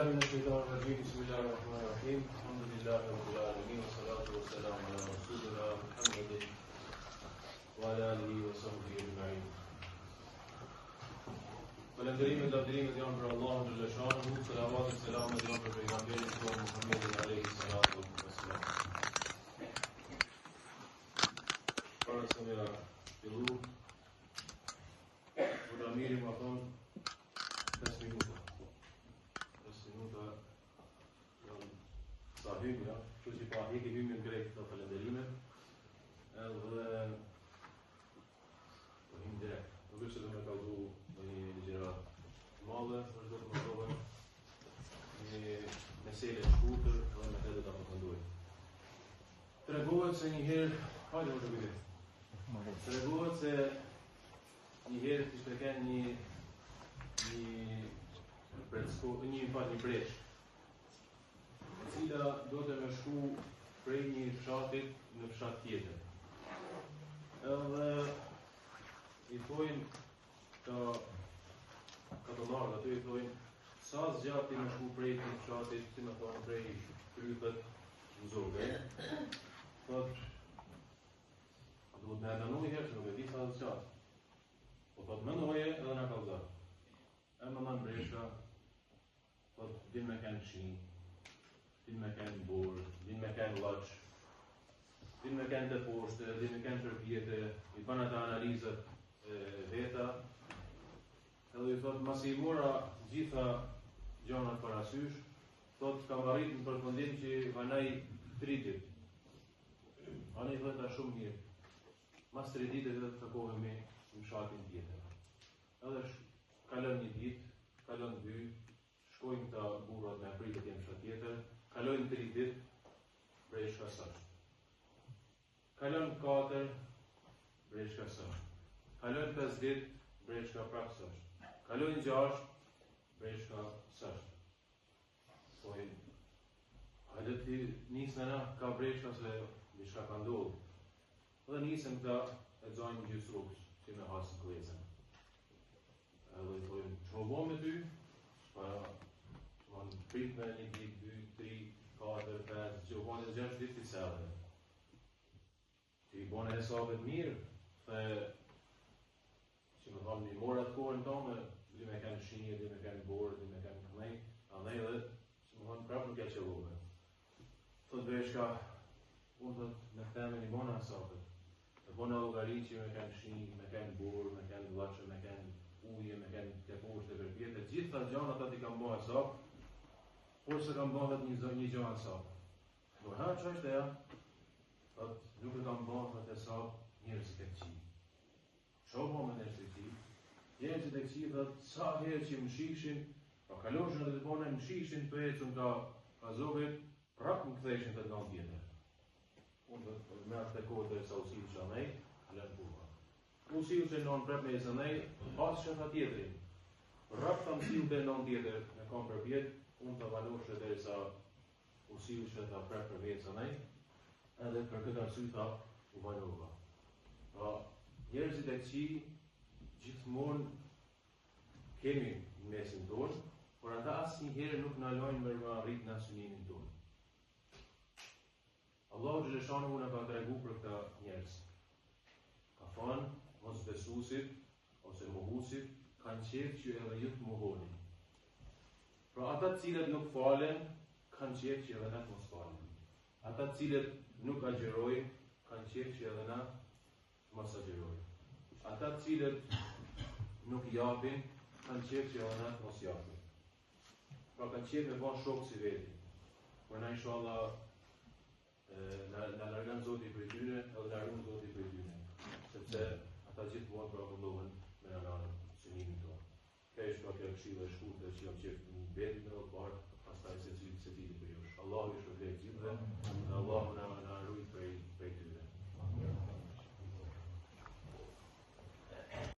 من الشيطان الرجيم بسم الله الرحمن الرحيم الحمد لله رب العالمين والصلاة والسلام على رسولنا محمد وعلى آله وصحبه أجمعين. Falënderimet dhe lavdërimet janë për Allahun xhalla shanuhu, selavat dhe selamet janë për pejgamberin tonë Muhammedin alayhi salatu wassalam. Para se me fillu, do miri më thonë 5 minuta. 5 minuta janë sa hymja, kështu që pa heki hymjën grek të falënderimet, edhe do hym direkt. Nuk është se do me kallzu një ligjërat madhe, është do të më dohen një mesele shkurtër dhe me të ta përfundoj. Tregohet se një herë, hajde më të bëjë. Tregohet se një herë kishte kënë një breç, e cila do të me shku prej një fshatit në fshat tjetër. Edhe i thojnë katonarët aty i thojnë sa zgjati me shku prej të fshatit, si me thonë prej krypët në zoge. Thot, duhet me edanu i herë që nuk e di sa zgjati. Po thot mënoje edhe në kalzat. E më në breshka, thot din me kënë qinë, din me kënë borë, din me kënë laqë, din me kënë të poshte, din me kënë tërpjete, i bën ata analizat veta, edhe i thot mas i mora gjitha gjanat parasysh, thot kam arrit në përfundim që vanaj 3 ditë. Ani i thot ta shumë mirë. Mas 3 ditë edhe të takohemi në shatin tjetër. Edhe kalon një ditë, kalon 2, shkojnë këta burrat me pritet jenë fshat tjetër, kalojnë 3 ditë, breshka sashtë. Kalon 4, breshka sashtë. Kalojnë 5 ditë, breshka prapë sashtë. Kalojnë 6, breshka sashtë. Thojnë, hajde ti nisë na ka breshka se diçka ka ndodhur. Dhe nisën këta e xajnë gjysë rrugës, që me hasën klezën. Edhe i thojnë, që më bo me ty? Pa, që më në prit me 1 ditë, 2, 3, 4, 5, që më bone 6 ditë të selle. Që i bone hesabet mirë, dhe që më thonë një morë atë kohën tonë, dhe me kanë shinje, dhe me kanë borë, dhe me kanë këmej, andaj edhe, që më thonë prapë nuk e qëllove. Thot breshka, unë thot me theme një bona hesabet. Me bona llogari që me kanë shinje, me kanë borë, me kanë vlaqë, me kanë uje, me kanë të poshtë, të përpjetë, gjitha gjanat aty kam bëha hesab, por se kam bëhet një gjanë hesab. Do ha që është e ja, thot nuk e kam bëhet hesab njerëzit e këqij. Shohë me njerëzit e këqij, njerëzit e këqij thot sa herë që më shishin, pa kaloshin dhe të pone më shishin për ecën ka zovet, prapë më ktheshin të nga tjetër. Unë thot me atë të kohë të sa usilë që anej, lënë burra. Usilë që non prep me esënej, pasë shëta tjetërin. Rap të mësilë të non tjetër me kam për vjetë, unë të vanoshe dhe sa usilë që të prep për me esënej, edhe për këtë arsy tha u vanova. Njerëzit e këqij gjithmonë kemi në mesin tonë, por ata asë një herë nuk në lojnë me rrit në synimin tonë. Allahu xhalla shanuhu na ka tregu për këta njerëz. Ka thonë, mos besuesit ose mohuesit kanë qejf që edhe ju të mohoni. Pra ata të cilët nuk falen, kanë qejf që edhe na të mos falen. Ata të cilët nuk agjerojnë, kanë qejf që edhe na të mos agjerojnë. Ata të cilët nuk japin, kanë qejf që edhe na të mos japin. Pra kanë qejf me bën shok si veti. Por na inshallah na largon Zoti për tyre, edhe largon Zoti për tyre. Sepse ata gjithmonë përfundohen me anën synimin tonë. Kjo është kjo këshilla e shkurtër që jam qef në vetë në